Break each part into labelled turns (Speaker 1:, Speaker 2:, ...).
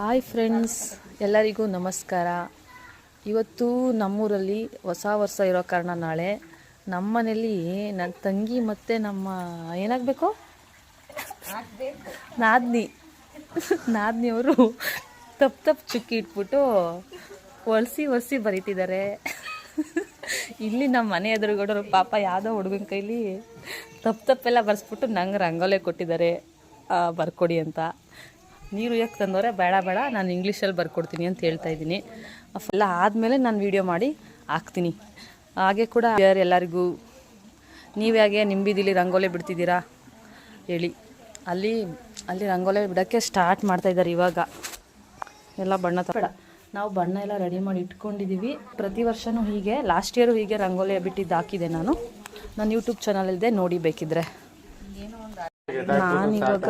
Speaker 1: Hi friends, ಎಲ್ಲರಿಗೂ ನಮಸ್ಕಾರ. ಇವತ್ತು ನಮ್ಮೂರಲ್ಲಿ ಹೊಸ ವರ್ಷ ಇರೋ ಕಾರಣ ನಾಳೆ ನಮ್ಮ ಮನೇಲಿ ನನ್ನ ತಂಗಿ ಮತ್ತು ನಮ್ಮ ಏನಾಗಬೇಕು ನಾದ್ನಿಯವರು ತಪ್ಪು ಚುಕ್ಕಿ ಇಟ್ಬಿಟ್ಟು ಒರೆಸಿ ಬರೀತಿದ್ದಾರೆ. ಇಲ್ಲಿ ನಮ್ಮ ಮನೆ ಎದುರುಗಡೆ ಪಾಪ ಯಾವುದೋ ಹುಡುಗನ ಕೈಲಿ ತಪ್ಪೆಲ್ಲ ಬರೆಸ್ಬಿಟ್ಟು ನಂಗೆ ರಂಗೋಲೆ ಕೊಟ್ಟಿದ್ದಾರೆ ಬರ್ಕೊಡಿ ಅಂತ. ನೀರು ಯಾಕೆ ತಂದವರೆ, ಬೇಡ ನಾನು ಇಂಗ್ಲೀಷಲ್ಲಿ ಬರ್ಕೊಡ್ತೀನಿ ಅಂತ ಹೇಳ್ತಾ ಇದ್ದೀನಿ. ಅವೆಲ್ಲ ಆದಮೇಲೆ ನಾನು ವೀಡಿಯೋ ಮಾಡಿ ಹಾಕ್ತೀನಿ. ಹಾಗೆ ಕೂಡ ಎಲ್ಲರಿಗೂ ನೀವು ಹೇಗೆ ನಿಮ್ಮ ಬೀದಿಲಿ ರಂಗೋಲೆ ಬಿಡ್ತಿದ್ದೀರಾ ಹೇಳಿ. ಅಲ್ಲಿ ರಂಗೋಲೆ ಬಿಡೋಕ್ಕೆ ಸ್ಟಾರ್ಟ್ ಮಾಡ್ತಾಯಿದ್ದಾರೆ ಇವಾಗ. ಎಲ್ಲ ಬಣ್ಣ ನಾವು ಬಣ್ಣ ಎಲ್ಲ ರೆಡಿ ಮಾಡಿ ಇಟ್ಕೊಂಡಿದ್ದೀವಿ. ಪ್ರತಿ ವರ್ಷವೂ ಹೀಗೆ, ಲಾಸ್ಟ್ ಇಯರು ಹೀಗೆ ರಂಗೋಲಿ ಬಿಟ್ಟಿದ್ದು ಹಾಕಿದೆ ನಾನು. ನನ್ನ ಯೂಟ್ಯೂಬ್ ಚಾನಲಿದೆ, ನೋಡಿ ಬೇಕಿದ್ರೆ. ನಾನಿವಾಗ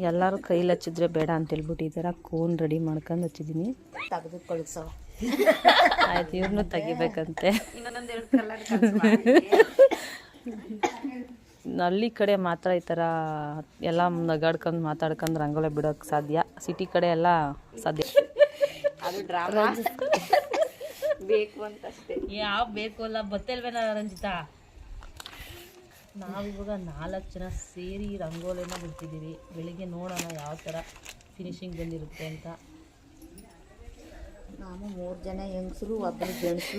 Speaker 1: ಎಲ್ಲರೂ ಕೈಲಿ ಹಚ್ಚಿದ್ರೆ ಬೇಡ ಅಂತ ಹೇಳ್ಬಿಟ್ಟು ಈ ಥರ ಕೋನ್ ರೆಡಿ ಮಾಡ್ಕೊಂಡು ಹಚ್ಚಿದ್ದೀನಿ.
Speaker 2: ತೆಗೆದು ಕಳಿಸೋ
Speaker 1: ಆಯ್ತು, ಇವ್ರನ್ನೂ ತೆಗಿಬೇಕಂತೆ. ಹಳ್ಳಿ ಕಡೆ ಮಾತ್ರ ಈ ಥರ ಎಲ್ಲ ನಗಾಡ್ಕೊಂಡು ಮಾತಾಡ್ಕೊಂಡು ರಂಗೋಲಿ ಬಿಡೋಕ್ಕೆ ಸಾಧ್ಯ. ಸಿಟಿ ಕಡೆ ಎಲ್ಲ ಸಾಧ್ಯ.
Speaker 2: ಅದು ಡ್ರಾಮಾ ಬೇಕು ಅಂತಷ್ಟೇ.
Speaker 1: ಯಾವ ಬೇಕು ಅಲ್ಲ ಬತ್ತಲ್ವೇನ ರಂಜಿತಾ. ನಾವಿವಾಗ 4 ಜನ ಸೇರಿ ರಂಗೋಲಿನ ಬಿಡ್ತಿದ್ದೀವಿ. ಬೆಳಿಗ್ಗೆ ನೋಡೋಣ ಯಾವ ಥರ ಫಿನಿಶಿಂಗ್ ಬಂದಿರುತ್ತೆ ಅಂತ.
Speaker 2: ನಾವು 3 ಜನ ಹೆಂಗಸರು, ಒಬ್ಬರು ಗಂಡಸರು.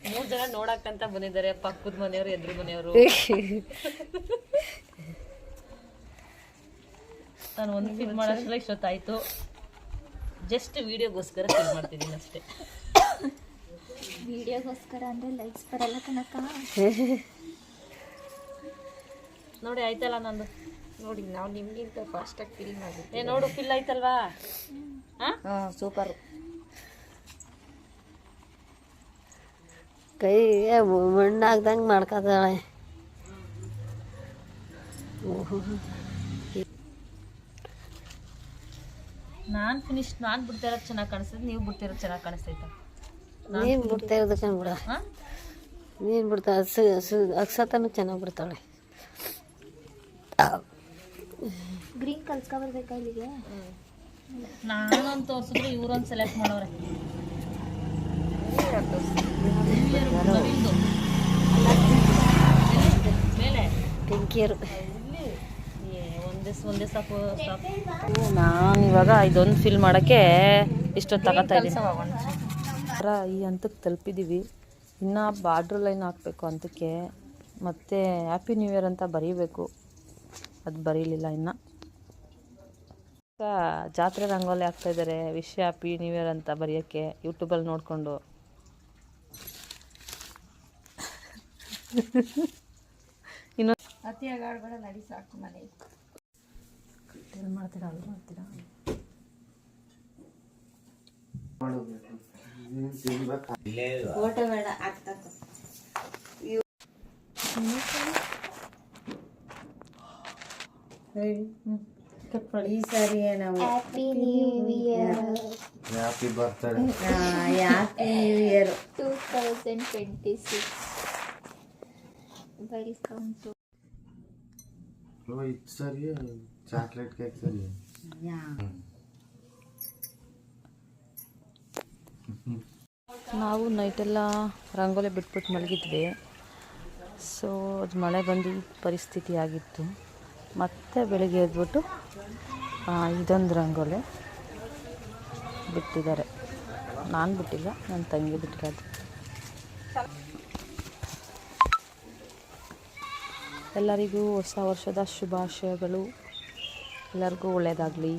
Speaker 1: 3 ಜನ ನೋಡಕ್ಕಂತ ಬಂದಿದ್ದಾರೆ. ಪಕ್ಕದ ಮನೆಯವರು, ಎದುರು ಮನೆಯವರು. ನಾನು ಒಂದು ಫಿಲ್ ಮಾಡೋಷ್ಟಲ್ಲ ಇಷ್ಟೊತ್ತಾಯಿತು. ಜಸ್ಟ್ ವಿಡಿಯೋಗೋಸ್ಕರ ಫಿಲ್ ಮಾಡ್ತಿದ್ದೀನಿ ಅಷ್ಟೇ.
Speaker 2: ವಿಡಿಯೋಗೋಸ್ಕರ ಅಂದರೆ ಲೈಕ್ಸ್ ಬರಲ್ಲ ಕಣಕ್ಕ.
Speaker 1: ನೋಡಿ ಆಯ್ತಲ್ಲ ನಂದು.
Speaker 2: ನೋಡಿ ನಾವು ನಿಮಗಿಂತ ಫಾಸ್ಟಾಗಿ ಫಿಲ್ ಮಾಡಿದ್ವಿ.
Speaker 1: ನೋಡು, ಫಿಲ್ ಆಯ್ತಲ್ವಾ?
Speaker 2: ಹಾಂ, ಸೂಪರ್.
Speaker 3: ಕೈ ಮಣ್ಣಾಗ್ದಂಗೆ ಮಾಡ್ಕೊತಾಳೆ.
Speaker 1: ನಾನು ಬಿಡ್ತಿರೋದು ಚೆನ್ನಾಗಿ ಕಾಣಿಸ್ತೈತೆ, ನೀವು ಬಿಡ್ತಿರೋದು ಚೆನ್ನಾಗಿ ಕಾಣಿಸ್ತೈತೆ.
Speaker 3: ನೀನು ಬಿಡ್ತಾ ಇರೋದಕ್ಕೆ ಬಿಡ. ನೀನು ಬಿಡ್ತಾ ಅಕ್ಷತನೂ ಚೆನ್ನಾಗಿ ಬಿಡ್ತಾಳೆ.
Speaker 2: ಗ್ರೀನ್ ಕಲ್ಸ್ಕೊಬರ್ಬೇಕಾ ಇಲ್ಲಿಗೆ?
Speaker 1: ನಾನೊಂದು ತೋರಿಸಿದ್ರೆ ಇವ್ರೊಂದು ಸೆಲೆಕ್ಟ್ ಮಾಡೋರೆ. ಮೇಲೆ
Speaker 3: ಬೆಂಕಿಯರು
Speaker 1: ಒಂದೇ ಸಾಕು. ನಾನಿವಾಗ ಇದೊಂದು ಫಿಲ್ ಮಾಡೋಕ್ಕೆ ಇಷ್ಟೊತ್ತು ತಗೋತಾ ಇದ್ದೀನಿ. ಈ ಹಂತಕ್ಕೆ ತಲುಪಿದ್ದೀವಿ. ಇನ್ನು ಬಾರ್ಡ್ರ್ ಲೈನ್ ಹಾಕಬೇಕು ಹಂತಕ್ಕೆ. ಮತ್ತು ಹ್ಯಾಪಿ ನ್ಯೂ ಇಯರ್ ಅಂತ ಬರೀಬೇಕು, ಅದು ಬರೀಲಿಲ್ಲ ಇನ್ನು. ಜಾತ್ರೆ ರಂಗೋಲಿ ಹಾಕ್ತಾಯಿದ್ದಾರೆ. ವಿಶ್ ಹ್ಯಾಪಿ ನ್ಯೂ ಇಯರ್ ಅಂತ ಬರೆಯೋಕ್ಕೆ ಯೂಟ್ಯೂಬಲ್ಲಿ ನೋಡಿಕೊಂಡು. ಇನ್ನೊಂದು
Speaker 2: ಅತಿಯಾಗಿ ಆಡ್ಬೇಡ, ನಡಿ ಸಾಕು ಮನೆ.
Speaker 1: ಎಲ್ಲಿ ಮಾಡ್ತೀರಾ? ಅಲ್ಲಿ ಮಾಡ್ತೀರಾ?
Speaker 2: ಫೋಟೋ ಬೇಡ, ಆಗ್ತಾ ಈ ಸಾರಿ ನಾವು happy new year,
Speaker 4: happy birthday,
Speaker 2: happy new year 2026. Welcome to.
Speaker 4: ಇದು ಸರಿ, ಚಾಕ್ಲೇಟ್ ಕೇಕ್ ಸರಿ.
Speaker 1: ನಾವು ನೈಟೆಲ್ಲ ರಂಗೋಲಿ ಬಿಟ್ಬಿಟ್ಟು ಮಲಗಿದ್ವಿ. ಸೊ ಅದು ಮಳೆ ಬಂದು ಪರಿಸ್ಥಿತಿ ಆಗಿತ್ತು. ಮತ್ತೆ ಬೆಳಿಗ್ಗೆ ಎದ್ಬಿಟ್ಟು ಇದೊಂದು ರಂಗೋಲಿ ಬಿಟ್ಟಿದ್ದಾರೆ. ನಾನು ಬಿಟ್ಟಿಲ್ಲ, ನನ್ನ ತಂಗಿ ಬಿಟ್ಟಿರೋದು. ಎಲ್ಲರಿಗೂ ಹೊಸ ವರ್ಷದ ಶುಭಾಶಯಗಳು. ಎಲ್ಲರಿಗೂ ಒಳ್ಳೆಯದಾಗಲಿ.